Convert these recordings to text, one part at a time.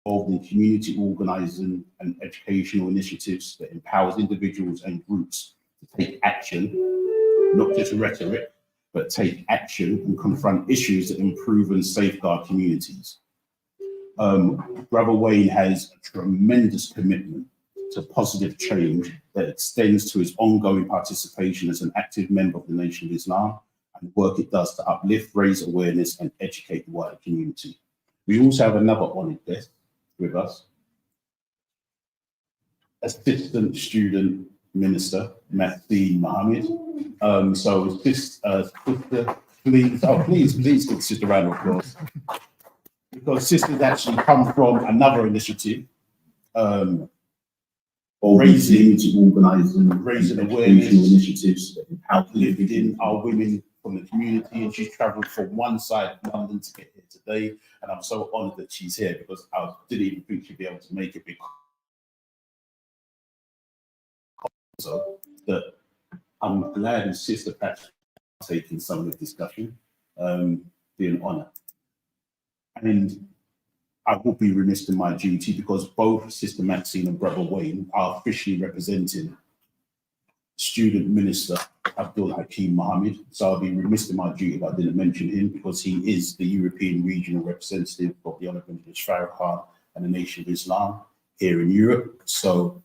involved in community organising and educational initiatives that empowers individuals and groups to take action, not just rhetoric, but take action and confront issues that improve and safeguard communities. Brother Wayne has a tremendous commitment to positive change that extends to his ongoing participation as an active member of the Nation of Islam and the work it does to uplift, raise awareness and educate the wider community. We also have another honoured guest with us, Assistant Student Minister Matheen Mohammed. So sister, please give Sister a round of applause. Because sisters actually come from another initiative, raising awareness initiatives that uplifting our women from the community, and she's travelled from one side of London to get here today, and I'm so honoured that she's here because I didn't even think she'd be able to make it because that I'm glad that Sister Patrick taking some of the discussion, be an honour. And I will be remiss in my duty because both Sister Maxine and Brother Wayne are officially representing Student Minister Abdul Hakim Mohammed. So I'll be remiss in my duty if I didn't mention him because he is the European Regional Representative of the Honourable Farrakhan and the Nation of Islam here in Europe. So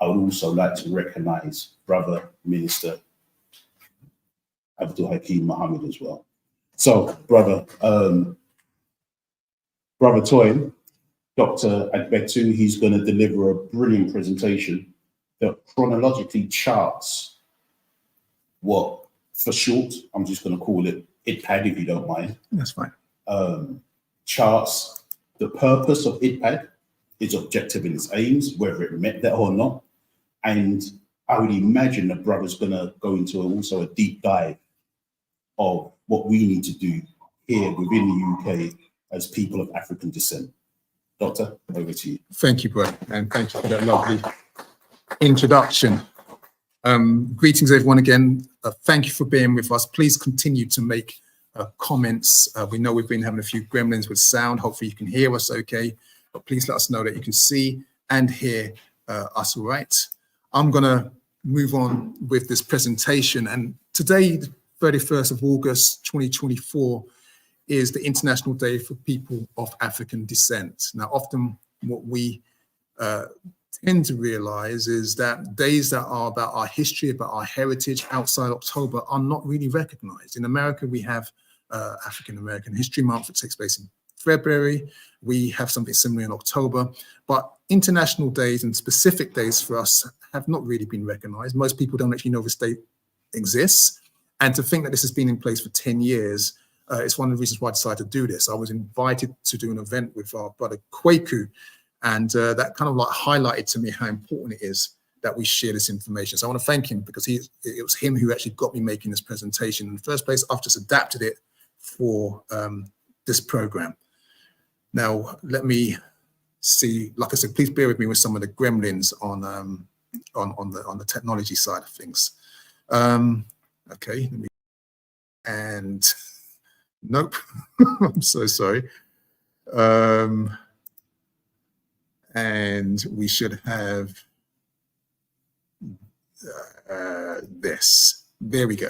I would also like to recognise Brother Minister Abdul Hakim Mohammed as well. So, Brother Toyin, Dr. Agbetu, he's going to deliver a brilliant presentation that chronologically charts what, for short, I'm just going to call it IDPAD if you don't mind. That's fine. Charts the purpose of IDPAD, its objective and its aims, whether it met that or not. And I would imagine the brother's going to go into also a deep dive of what we need to do here within the UK as people of African descent. Doctor, over to you. Thank you, bro, and thank you for that lovely introduction. Greetings, everyone, again. Thank you for being with us. Please continue to make comments. We know we've been having a few gremlins with sound. Hopefully you can hear us okay, but please let us know that you can see and hear us all right. I'm going to move on with this presentation, and today, the 31st of August 2024, is the International Day for People of African Descent. Now, often what we tend to realize is that days that are about our history, about our heritage outside October are not really recognized. In America, we have African American History Month that takes place in February. We have something similar in October, but international days and specific days for us have not really been recognized. Most people don't actually know this day exists. And to think that this has been in place for 10 years, it's one of the reasons why I decided to do this. I was invited to do an event with our brother Kwaku, and that kind of like highlighted to me how important it is that we share this information. So I want to thank him because it was him who actually got me making this presentation. In the first place, I've just adapted it for this program. Now, let me see, like I said, please bear with me with some of the gremlins on the technology side of things. Okay, let me, and nope, I'm so sorry. And we should have this. There we go.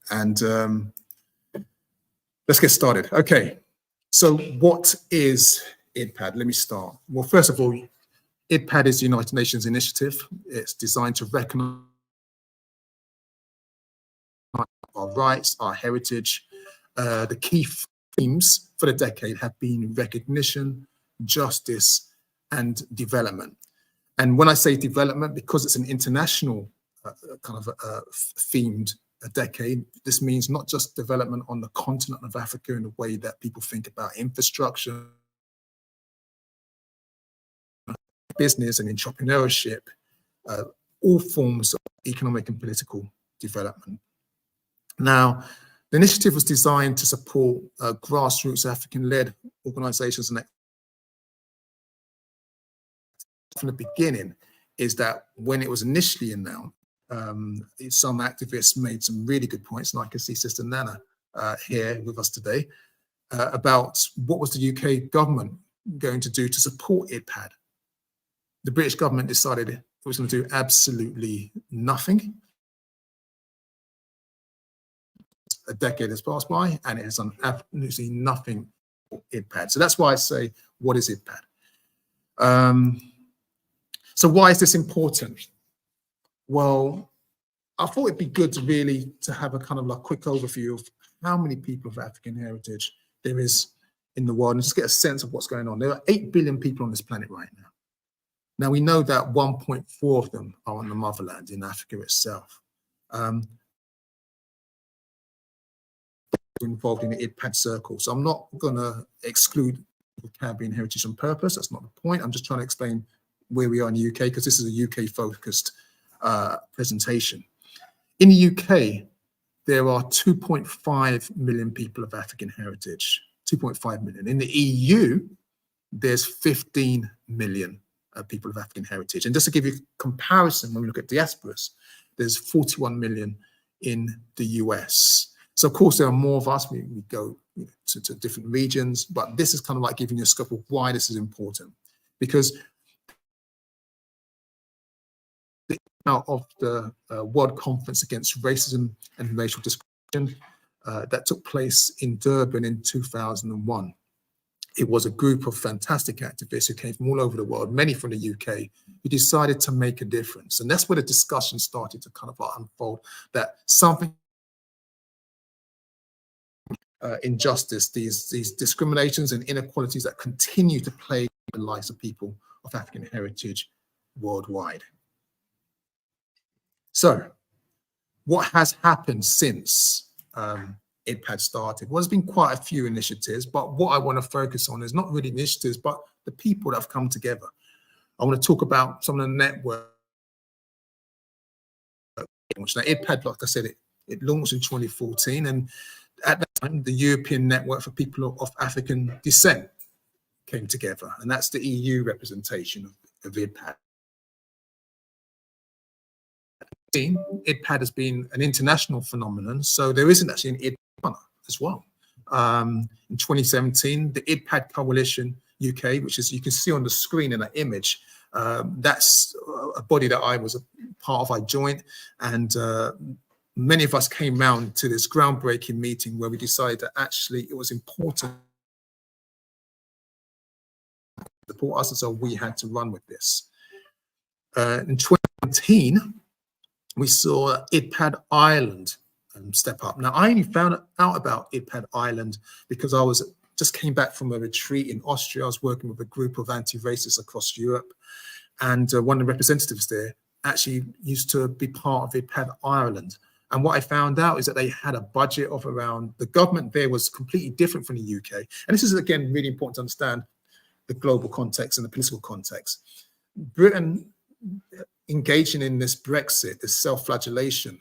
And let's get started. Okay, so what is IDPAD? Let me start. Well, first of all, IDPAD is the United Nations initiative. It's designed to recognize our rights, our heritage. The key themes for the decade have been recognition, justice, and development. And when I say development, because it's an international kind of themed decade, this means not just development on the continent of Africa in the way that people think about infrastructure, business and entrepreneurship, all forms of economic and political development. Now, the initiative was designed to support grassroots African-led organizations, and from the beginning is that when it was initially announced, some activists made some really good points, and I can see Sister Nana here with us today, about what was the UK government going to do to support IDPAD? The British government decided it was going to do absolutely nothing. A decade has passed by and it has done absolutely nothing for IDPAD. So that's why I say, what is IDPAD? So why is this important? Well, I thought it'd be good to really have a kind of like quick overview of how many people of African heritage there is in the world and just get a sense of what's going on. There are 8 billion people on this planet right now. Now we know that 1.4 of them are on the motherland in Africa itself. Involved in the IDPAD circle. So I'm not going to exclude Caribbean heritage on purpose. That's not the point. I'm just trying to explain where we are in the UK because this is a UK focused presentation. In the UK, there are 2.5 million people of African heritage, 2.5 million. In the EU, there's 15 million people of African heritage. And just to give you a comparison, when we look at diasporas, there's 41 million in the US. So of course, there are more of us. We go to different regions, but this is kind of like giving you a scope of why this is important. Because out of the World Conference Against Racism and Racial Discrimination that took place in Durban in 2001. It was a group of fantastic activists who came from all over the world, many from the UK, who decided to make a difference. And that's where the discussion started to kind of like unfold, that something injustice, these discriminations and inequalities that continue to plague the lives of people of African heritage worldwide. So what has happened since IDPAD started? Well, there's been quite a few initiatives, but what I want to focus on is not really initiatives, but the people that have come together. I want to talk about some of the network. Now, IDPAD, like I said, it launched in 2014, and at that time, the European Network for People of African Descent came together, and that's the EU representation of IDPAD. IDPAD has been an international phenomenon, so there isn't actually an IDPAD as well. In 2017, the IDPAD Coalition UK, which is, you can see on the screen in that image, that's a body that I was a part of, I joined, and many of us came round to this groundbreaking meeting where we decided that actually it was important to support us, and so we had to run with this. In 2019, we saw IDPAD Ireland step up. Now, I only found out about IDPAD Ireland because I just came back from a retreat in Austria. I was working with a group of anti-racists across Europe, and one of the representatives there actually used to be part of IDPAD Ireland. And what I found out is that they had a budget of around, the government there was completely different from the UK. And this is, again, really important to understand the global context and the political context. Britain engaging in this Brexit, this self-flagellation,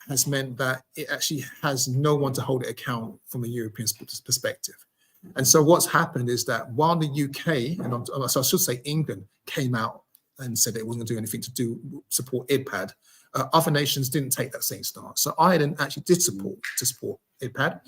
has meant that it actually has no one to hold it account from a European perspective. And so what's happened is that while the UK, and so I should say England, came out and said it wasn't going to do anything to support IDPAD, other nations didn't take that same stance. So Ireland actually did support IDPAD.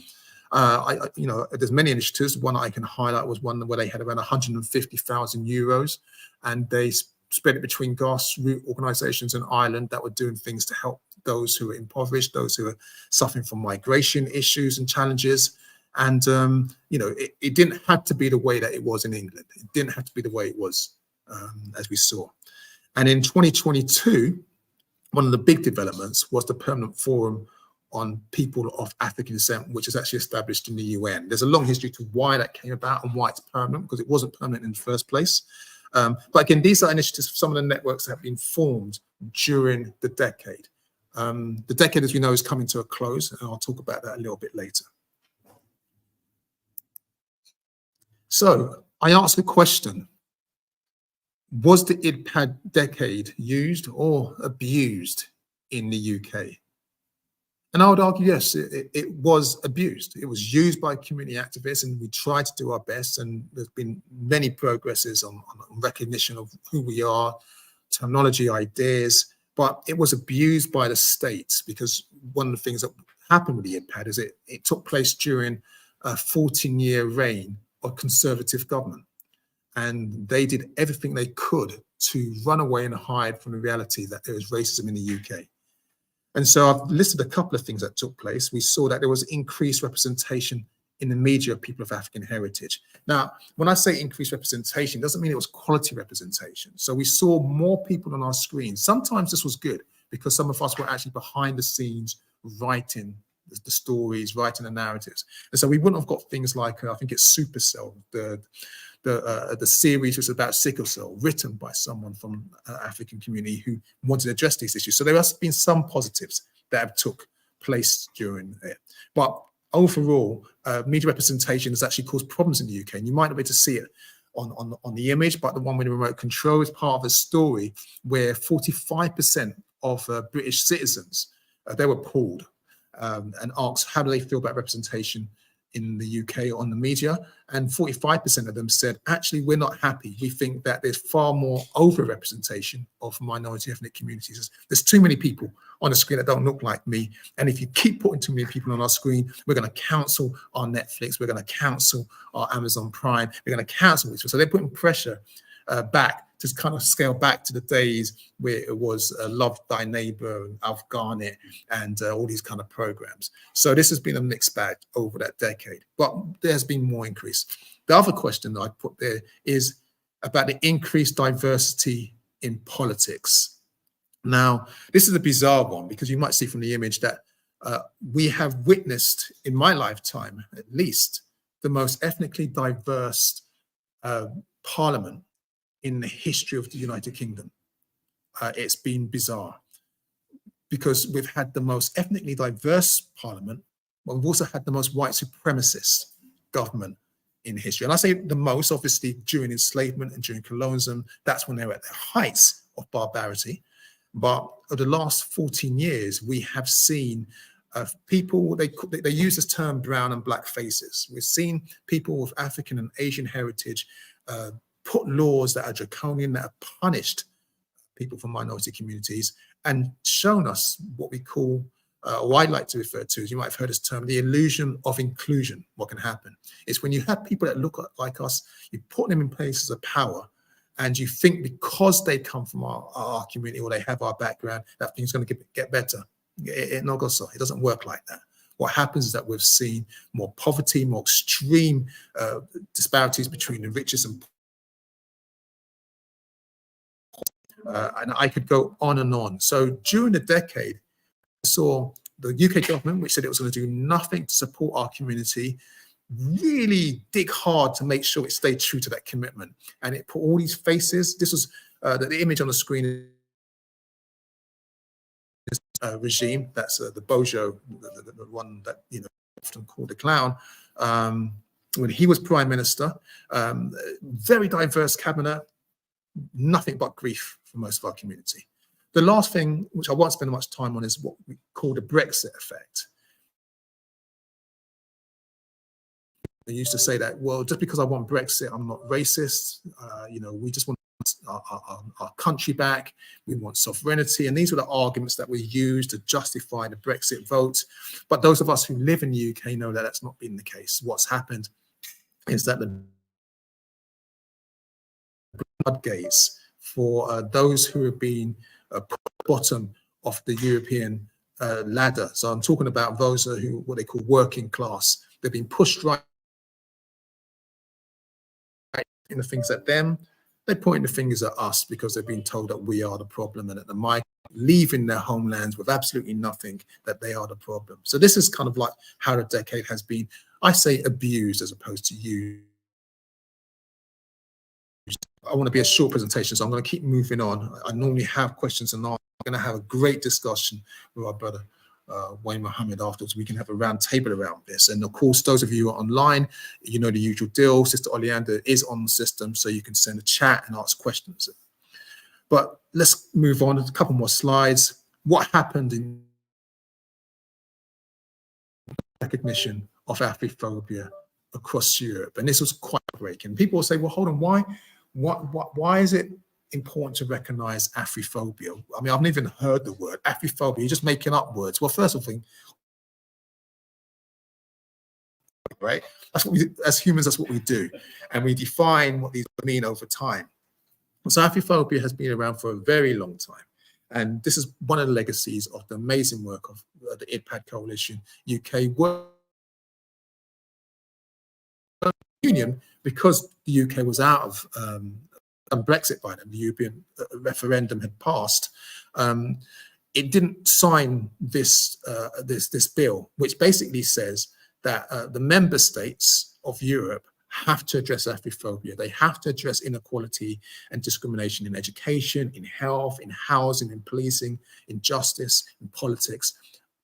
There's many initiatives. One I can highlight was one where they had around 150,000 euros, and they spread it between grassroots organisations in Ireland that were doing things to help those who are impoverished, those who are suffering from migration issues and challenges. And it didn't have to be the way that it was in England. It didn't have to be the way it was, as we saw. And in 2022. One of the big developments was the Permanent Forum on People of African Descent, which is actually established in the UN. There's a long history to why that came about and why it's permanent, because it wasn't permanent in the first place. But again, these are initiatives for some of the networks that have been formed during the decade. The decade, as we know, is coming to a close, and I'll talk about that a little bit later. So I asked the question, was the IDPAD decade used or abused in the UK? And I would argue, yes, it was abused. It was used by community activists, and we tried to do our best. And there's been many progresses on recognition of who we are, terminology, ideas, but it was abused by the state, because one of the things that happened with the IDPAD is it took place during a 14-year reign of conservative government. and they did everything they could to run away and hide from the reality that there was racism in the UK. And so I've listed a couple of things that took place. We saw that there was increased representation in the media of people of African heritage. Now, when I say increased representation, it doesn't mean it was quality representation. So we saw more people on our screens. Sometimes this was good because some of us were actually behind the scenes writing the stories, writing the narratives. And so we wouldn't have got things like, I think it's Supercell, the series was about sickle cell, written by someone from African community who wanted to address these issues. So there has been some positives that have took place during it. But overall, media representation has actually caused problems in the UK. And you might not be able to see it on the image, but the one with the remote control is part of a story where 45% of British citizens, they were polled and asked how do they feel about representation in the UK on the media, and 45% of them said, actually, we're not happy. We think that there's far more over-representation of minority ethnic communities. There's too many people on the screen that don't look like me, and if you keep putting too many people on our screen, we're going to cancel our Netflix, we're going to cancel our Amazon Prime, we're going to cancel this. So they're putting pressure back to kind of scale back to the days where it was Love Thy Neighbor and Alf Garnett and all these kind of programs. So this has been a mixed bag over that decade, but there's been more increase. The other question that I put there is about the increased diversity in politics. Now, this is a bizarre one because you might see from the image that we have witnessed in my lifetime, at least, the most ethnically diverse parliament in the history of the United Kingdom. It's been bizarre because we've had the most ethnically diverse parliament, but we've also had the most white supremacist government in history. And I say the most, obviously, during enslavement and during colonialism, that's when they were at the heights of barbarity. But over the last 14 years, we have seen people, they use this term brown and black faces. We've seen people with African and Asian heritage put laws that are draconian, that have punished people from minority communities and shown us what we call, or I like to refer to, as you might have heard this term, the illusion of inclusion. What can happen is when you have people that look like us, you put them in places of power, and you think because they come from our community or they have our background, that things going to get better. It doesn't work like that. What happens is that we've seen more poverty, more extreme disparities between the richest and and I could go on and on. So during the decade, I saw the UK government, which said it was going to do nothing to support our community, really dig hard to make sure it stayed true to that commitment. And it put all these faces. This was the image on the screen is regime. That's the Bojo, the one that often called the clown. When he was prime minister, very diverse cabinet, nothing but grief for most of our community. The last thing, which I won't spend much time on, is what we call the Brexit effect. They used to say that, well, just because I want Brexit, I'm not racist. We just want our country back. We want sovereignty. And these were the arguments that we used to justify the Brexit vote. But those of us who live in the UK know that that's not been the case. What's happened is that the floodgates for those who have been bottom of the European ladder. So I'm talking about those who, what they call working class. They've been pushed right in the things at them. They're pointing the fingers at us because they've been told that we are the problem, and that the migrants leaving their homelands with absolutely nothing, that they are the problem. So this is kind of like how the decade has been, I say, abused as opposed to used. I want to be a short presentation, so I'm going to keep moving on. I normally have questions and answers. I'm going to have a great discussion with our brother Wayne Mohammed afterwards. We can have a round table around this. And of course, those of you who are online, you know the usual deal. Sister Oleander is on the system, so you can send a chat and ask questions. But let's move on. A couple more slides. What happened in recognition of Afrophobia across Europe? And this was quite breaking. People will say, well, hold on, why is it important to recognize Afrophobia? I mean, I've never even heard the word Afrophobia. You're just making up words. Well, first of all, right? That's what we, as humans, that's what we do. And we define what these mean over time. So Afrophobia has been around for a very long time. And this is one of the legacies of the amazing work of the IDPAD Coalition UK work Union, because the UK was out of Brexit by then, the European referendum had passed. It didn't sign this this bill, which basically says that the member states of Europe have to address Afrophobia. They have to address inequality and discrimination in education, in health, in housing, in policing, in justice, in politics,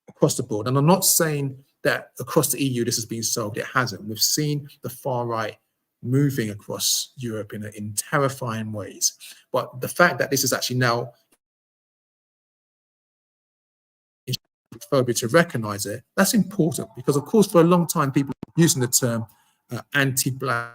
across the board. And I'm not saying that across the EU this has been solved. It hasn't. We've seen the far right moving across Europe in terrifying ways. But the fact that this is actually now phobia to recognize it, that's important, because of course for a long time people were using the term anti-black.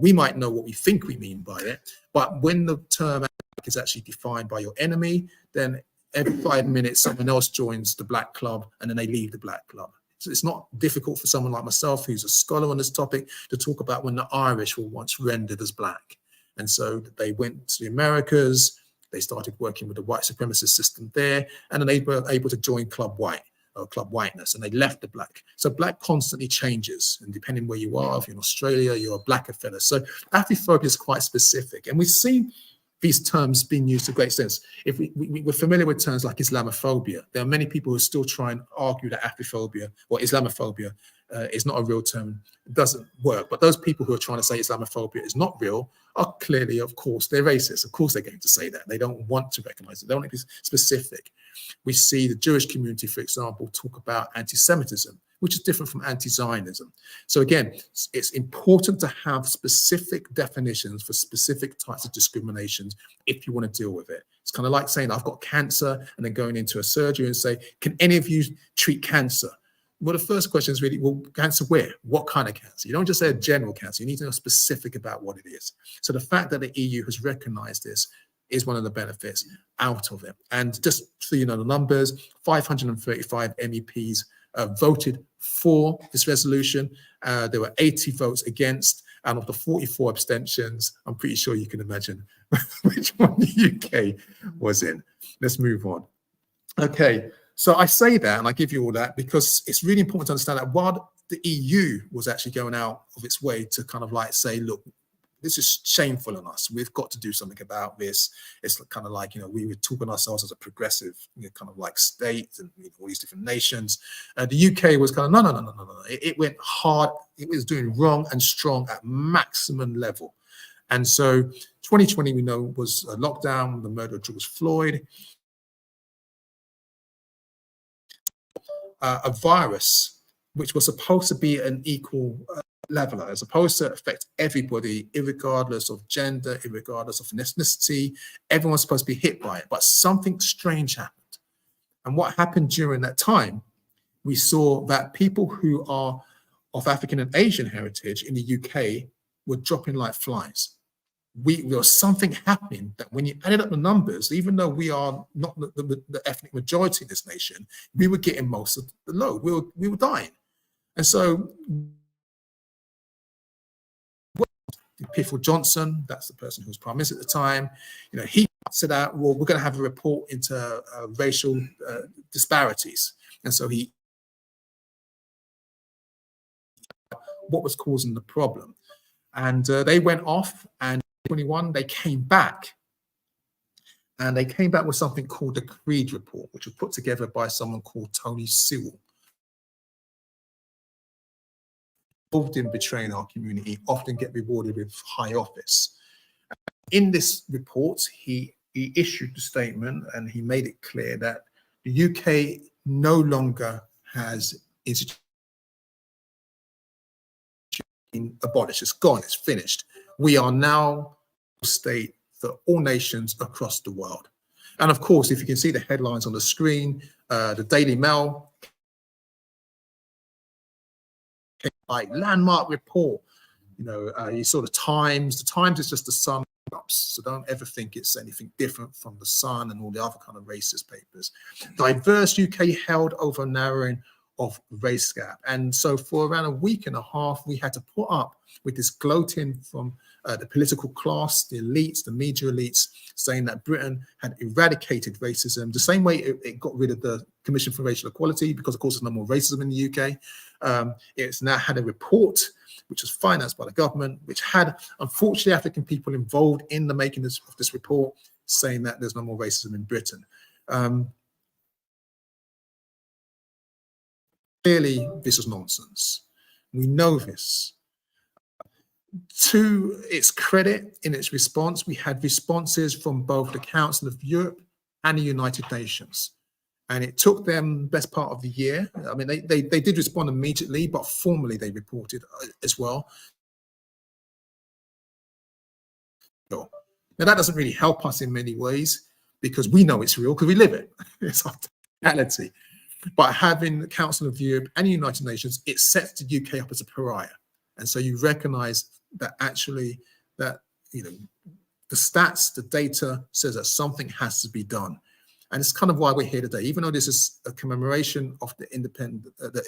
We might know what we think we mean by it, but when the term is actually defined by your enemy, then every 5 minutes someone else joins the black club and then they leave the black club. So it's not difficult for someone like myself, who's a scholar on this topic, to talk about when the Irish were once rendered as black. And so they went to the Americas, they started working with the white supremacist system there, and then they were able to join Club White, or Club Whiteness, and they left the black. So black constantly changes, and depending where you are, if you're in Australia, you're a blacker fella. So Afrophobia is quite specific, and we've seen these terms being used to great sense. If we're familiar with terms like Islamophobia, there are many people who still try and argue that Afrophobia or Islamophobia is not a real term. It doesn't work. But those people who are trying to say Islamophobia is not real are clearly, of course, they're racist. Of course, they're going to say that. They don't want to recognize it. They don't want to be specific. We see the Jewish community, for example, talk about anti-Semitism, which is different from anti-Zionism. So again, it's important to have specific definitions for specific types of discriminations if you want to deal with it. It's kind of like saying, I've got cancer, and then going into a surgery and say, can any of you treat cancer? Well, the first question is really, well, cancer where? What kind of cancer? You don't just say a general cancer. You need to know specific about what it is. So the fact that the EU has recognized this is one of the benefits out of it. And just so you know the numbers, 535 MEPs voted for this resolution. There were 80 votes against, and of the 44 abstentions, I'm pretty sure you can imagine which one the UK was in. Let's move on. Okay, so I say that and I give you all that because it's really important to understand that while the EU was actually going out of its way to kind of like say, look, this is shameful on us. We've got to do something about this. It's kind of like, you know, we were talking ourselves as a progressive, you know, kind of like state and, you know, all these different nations. The UK was kind of, no. It went hard. It was doing wrong and strong at maximum level. And so 2020, we know, was a lockdown, the murder of George Floyd. A virus, which was supposed to be an equal leveler, as opposed to affect everybody, irregardless of gender, irregardless of ethnicity. Everyone's supposed to be hit by it, but something strange happened. And what happened during that time, we saw that people who are of African and Asian heritage in the UK were dropping like flies. There was something happening that when you added up the numbers, even though we are not the ethnic majority in this nation, we were getting most of the load. We were dying. And so Piffle Johnson, that's the person who was Prime Minister at the time, you know, he said that, well, we're going to have a report into racial disparities. And so what was causing the problem? And they went off, and 21, they came back. And they came back with something called the Creed Report, which was put together by someone called Tony Sewell. Involved in betraying our community often get rewarded with high office. In this report, he issued the statement and he made it clear that the UK no longer has institutions abolished. It's gone, it's finished. We are now a state for all nations across the world. And of course, if you can see the headlines on the screen, the Daily Mail, like landmark report, you know, you saw the Times. The Times is just the Sun, so don't ever think it's anything different from the Sun and all the other kind of racist papers. Diverse UK held over narrowing of race gap. And so for around a week and a half, we had to put up with this gloating from the political class, the elites, the media elites, saying that Britain had eradicated racism, the same way it got rid of the Commission for Racial Equality, because of course there's no more racism in the UK. It's now had a report which was financed by the government, which had, unfortunately, African people involved in the making of this report, saying that there's no more racism in Britain. Clearly, this was nonsense. We know this. To its credit, in its response, we had responses from both the Council of Europe and the United Nations. And it took them best part of the year. I mean, they did respond immediately, but formally they reported as well. Now, that doesn't really help us in many ways, because we know it's real, because we live it. It's our reality. But having the Council of Europe and the United Nations, it sets the UK up as a pariah. And so you recognize that actually that, you know, the stats, the data says that something has to be done. And it's kind of why we're here today. Even though this is a commemoration of the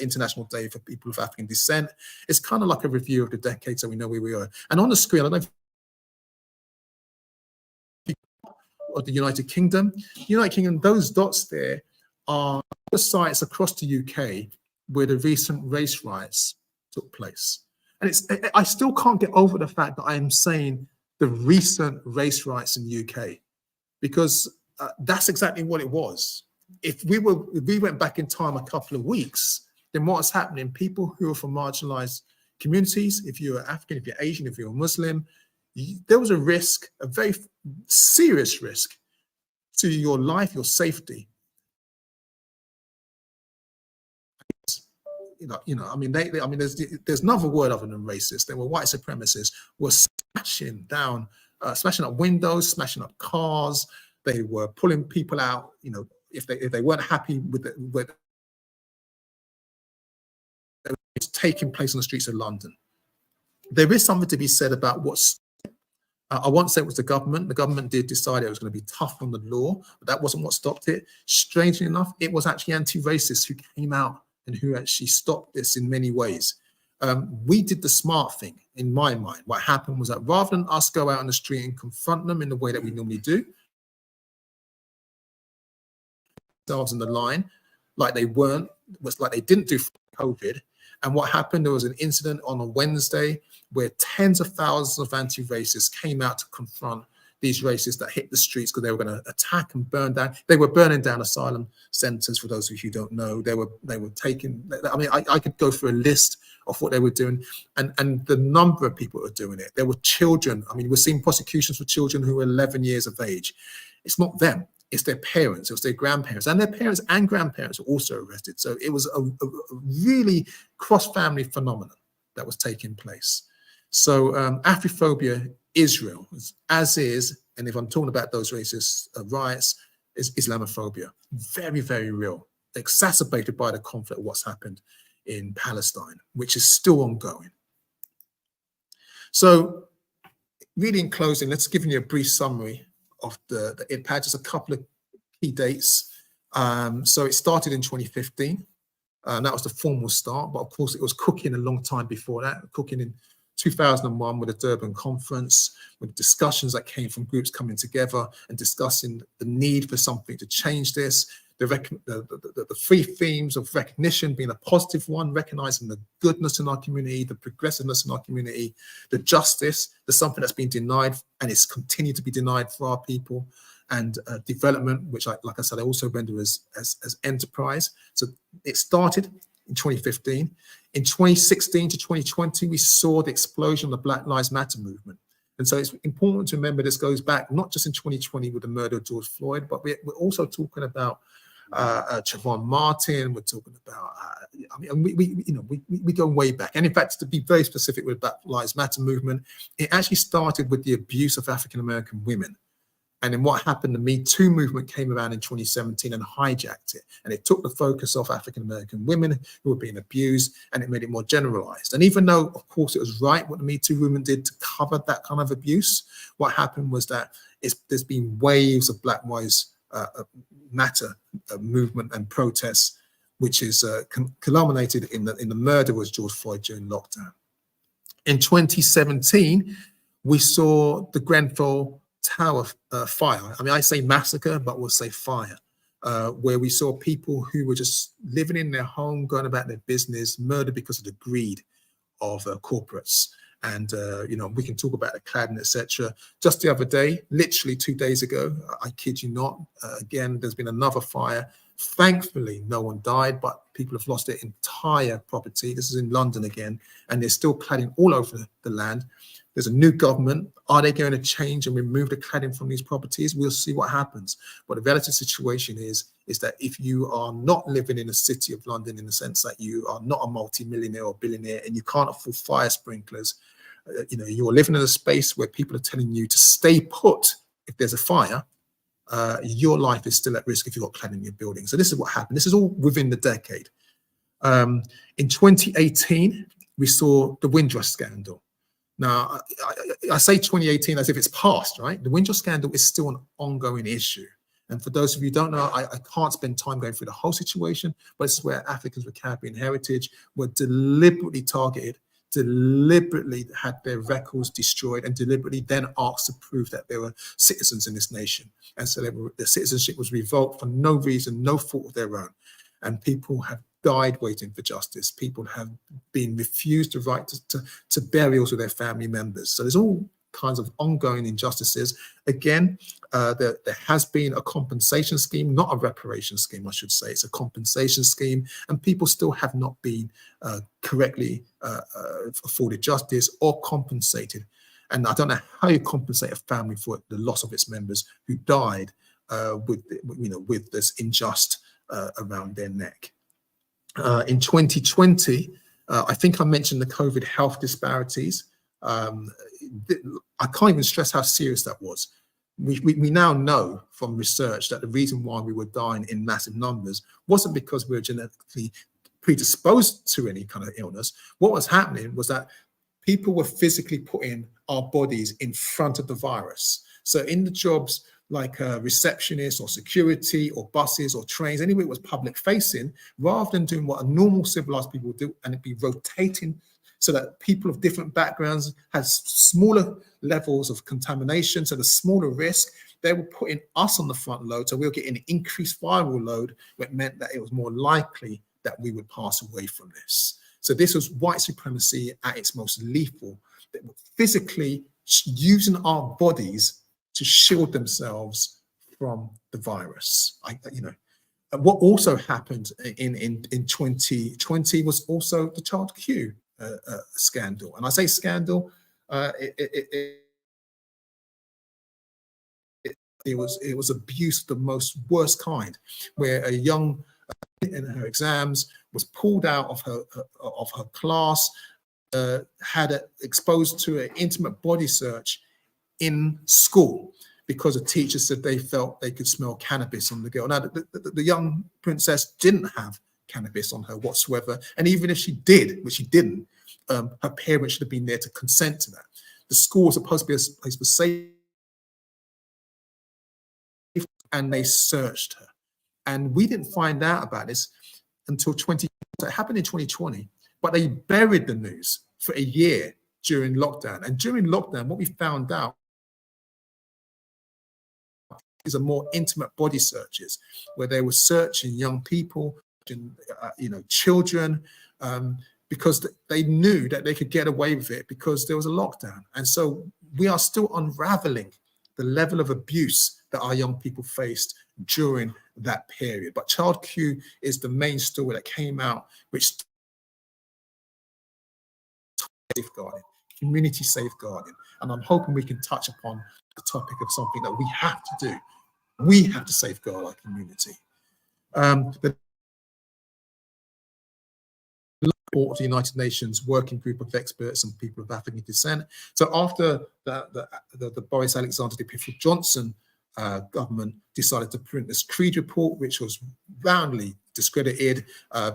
International Day for People of African Descent, it's kind of like a review of the decade, so we know where we are. And on the screen, I don't know if of the United Kingdom. United Kingdom, those dots there are the sites across the UK where the recent race riots took place. And I still can't get over the fact that I am saying the recent race riots in the UK, because that's exactly what it was. If we went back in time a couple of weeks, then what's happening? People who are from marginalized communities, if you're African, if you're Asian, if you're Muslim, there was a risk, a very serious risk to your life, your safety. I mean, there's another word other than racist. They were white supremacists, were smashing up windows, smashing up cars. They were pulling people out. You know, if they weren't happy with what was taking place on the streets of London. There is something to be said about what's. I won't say it was the government. The government did decide it was going to be tough on the law, but that wasn't what stopped it. Strangely enough, it was actually anti-racists who came out and who actually stopped this in many ways. We did the smart thing, in my mind. What happened was that rather than us go out on the street and confront them in the way that we normally do, themselves in the line, like they didn't do for COVID. And what happened, there was an incident on a Wednesday where tens of thousands of anti-racists came out to confront these racists that hit the streets because they were going to attack and burn down. They were burning down asylum centers, for those of you who don't know. They were taking, I mean, I could go through a list of what they were doing, and the number of people who were doing it. There were children. I mean, we're seeing prosecutions for children who were 11 years of age. It's not them. It's their parents, it was their grandparents, and their parents and grandparents were also arrested. So it was a really cross-family phenomenon that was taking place. So Afrophobia is real, as is, and if I'm talking about those racist riots, is Islamophobia. Very, very real, exacerbated by the conflict of what's happened in Palestine, which is still ongoing. So really in closing, let's give you a brief summary of the IDPAD, just a couple of key dates. So it started in 2015. That was the formal start, but of course it was cooking a long time before that, cooking in 2001 with the Durban conference, with discussions that came from groups coming together and discussing the need for something to change this. The three themes of recognition being a positive one, recognizing the goodness in our community, the progressiveness in our community, the justice, there's something that's been denied and it's continued to be denied for our people, and development, which, like I said, I also render as enterprise. So it started in 2015. In 2016 to 2020, we saw the explosion of the Black Lives Matter movement. And so it's important to remember this goes back not just in 2020 with the murder of George Floyd, but we're also talking about Trayvon Martin. We're talking about, I mean, we go way back. And in fact, to be very specific with the Black Lives Matter movement, it actually started with the abuse of African-American women. And then what happened, the Me Too movement came around in 2017 and hijacked it. And it took the focus off African-American women who were being abused, and it made it more generalized. And even though, of course, it was right what the Me Too movement did to cover that kind of abuse, what happened was that there's been waves of Black Lives Matter movement and protests which is culminated in the murder of George Floyd during lockdown. In 2017, we saw the Grenfell Tower fire. I mean, I say massacre, but we'll say fire, where we saw people who were just living in their home, going about their business, murdered because of the greed of corporates. And, you know, we can talk about the cladding, etc. Just the other day, literally 2 days ago, I kid you not, again, there's been another fire. Thankfully, no one died, but people have lost their entire property. This is in London again, and there's still cladding all over the land. There's a new government. Are they going to change and remove the cladding from these properties? We'll see what happens. But the relative situation is that if you are not living in the city of London, in the sense that you are not a multi-millionaire or billionaire and you can't afford fire sprinklers, you know, you're living in a space where people are telling you to stay put if there's a fire, your life is still at risk if you've got cladding in your building. So this is what happened. This is all within the decade. In 2018, we saw the Windrush scandal. Now, I say 2018 as if it's past, right? The Windrush scandal is still an ongoing issue. And for those of you who don't know, I can't spend time going through the whole situation, but it's where Africans with Caribbean heritage were deliberately targeted, deliberately had their records destroyed, and deliberately then asked to prove that they were citizens in this nation. And so their citizenship was revoked for no reason, no fault of their own. And people have died waiting for justice. People have been refused the right to burials with their family members. So there's all kinds of ongoing injustices. Again, there has been a compensation scheme, not a reparation scheme, I should say. It's a compensation scheme, and people still have not been correctly afforded justice or compensated. And I don't know how you compensate a family for the loss of its members who died with this unjust around their neck. In 2020, I think I mentioned the COVID health disparities. I can't even stress how serious that was. We now know from research that the reason why we were dying in massive numbers wasn't because we were genetically predisposed to any kind of illness. What was happening was that people were physically putting our bodies in front of the virus. So in the jobs like receptionists or security or buses or trains, anywhere it was public facing, rather than doing what a normal civilized people would do and it be rotating so that people of different backgrounds had smaller levels of contamination, so the smaller risk, they were putting us on the front load, so we were getting an increased viral load, which meant that it was more likely that we would pass away from this. So this was white supremacy at its most lethal, physically using our bodies to shield themselves from the virus. What also happened in 2020 was also the Child Q scandal. And I say scandal, it was abuse of the most worst kind, where a young in her exams was pulled out of her class, had exposed to an intimate body search in school because a teacher said they felt they could smell cannabis on the girl. Now, the young princess didn't have cannabis on her whatsoever. And even if she did, which she didn't, her parents should have been there to consent to that. The school was supposed to be a place for safe, and they searched her. And we didn't find out about this until it happened in 2020, but they buried the news for a year during lockdown. And during lockdown, what we found out is a more intimate body searches, where they were searching young people, children, because they knew that they could get away with it because there was a lockdown. And so we are still unraveling the level of abuse that our young people faced during that period. But Child Q is the main story that came out, which safeguarding, community safeguarding. And I'm hoping we can touch upon the topic of something that we have to do. We have to safeguard our community. The report of the United Nations Working Group of Experts on People of African Descent. So after the Boris Alexander Johnson government decided to print this Creed report, which was roundly discredited.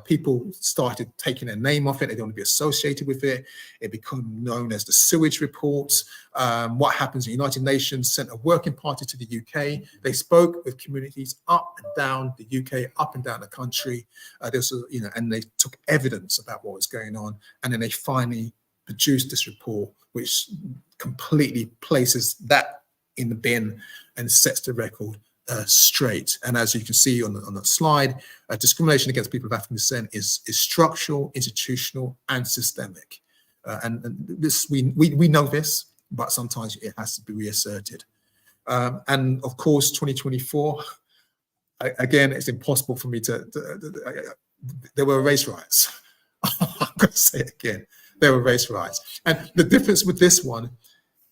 People started taking their name off it. They don't want to be associated with it. It became known as the sewage report. What happens? The United Nations sent a working party to the UK. They spoke with communities up and down the UK, up and down the country. And they took evidence about what was going on. And then they finally produced this report, which completely places that in the bin and sets the record straight. And as you can see on the slide, discrimination against people of African descent is structural, institutional, and systemic. And this we know this, but sometimes it has to be reasserted. And of course, 2024, again, it's impossible for me there were race riots. I'm going to say it again. There were race riots. And the difference with this one,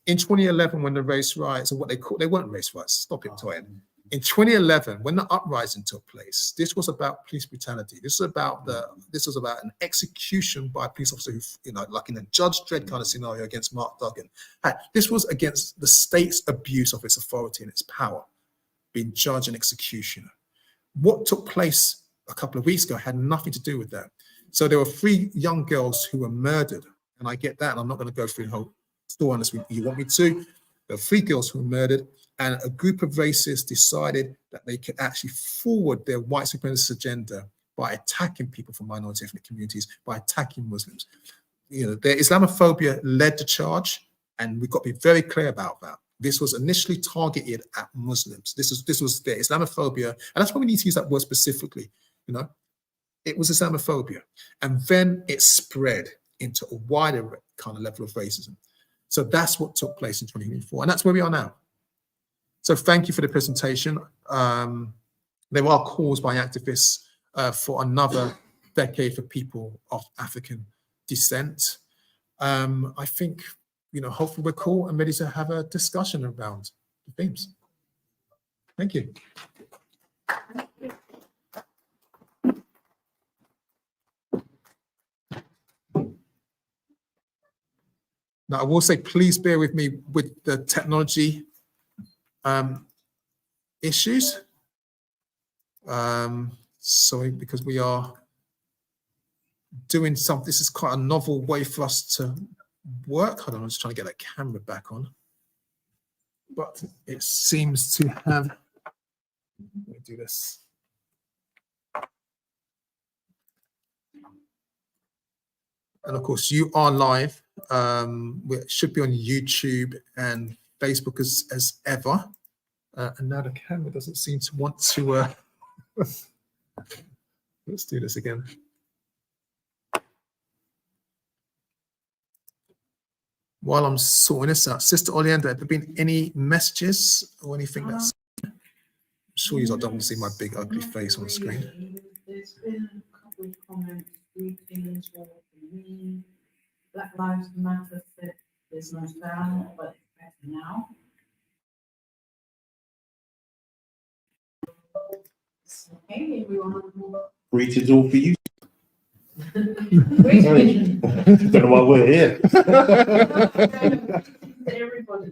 in 2011, when the race riots, or what they weren't race riots, stop it, Toyin. In 2011, when the uprising took place, this was about police brutality. This was about an execution by a police officer who, like in a Judge Dredd kind of scenario against Mark Duggan. This was against the state's abuse of its authority and its power, being judge and executioner. What took place a couple of weeks ago had nothing to do with that. So there were 3 young girls who were murdered, and I get that, and I'm not going to go through the whole story unless you want me to. There were 3 girls who were murdered, and a group of racists decided that they could actually forward their white supremacist agenda by attacking people from minority ethnic communities, by attacking Muslims. Their Islamophobia led the charge, and we've got to be very clear about that. This was initially targeted at Muslims. This was their Islamophobia, and that's why we need to use that word specifically. It was Islamophobia, and then it spread into a wider kind of level of racism. So that's what took place in 2024, and that's where we are now. So thank you for the presentation. There are calls by activists for another decade for people of African descent. I think, hopefully we're cool and ready to have a discussion around the themes. Thank you. Now, I will say, please bear with me with the technology issues. Sorry, because we are doing something. This is quite a novel way for us to work. Hold on, I'm just trying to get that camera back on. But it seems to have, let me do this. And of course, you are live. It should be on YouTube and Facebook as ever. And now the camera doesn't seem to want to. Let's do this again. While I'm sorting this out, Sister Oleander, have there been any messages or anything that's? I'm sure you don't want to see my big ugly face on the screen. There's been a couple of comments, greetings for me. Black Lives Matter said there's no sound, but it's better now. Okay, everyone. Greetings all for you. Greetings. Don't know why we're here. Everybody.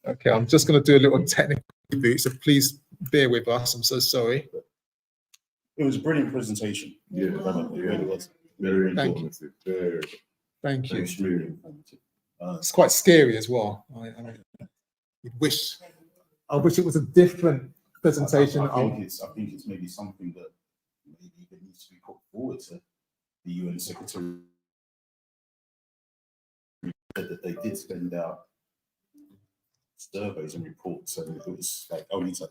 Okay, I'm just going to do a little technical reboot, so please bear with us. I'm so sorry. It was a brilliant presentation. Yeah, it really was. Very informative. Thank you. Extremely informative. It's quite scary as well. I wish it was a different presentation. I think it's maybe something that maybe needs to be put forward to the UN Secretary, that they did send out surveys and reports, and it was like only to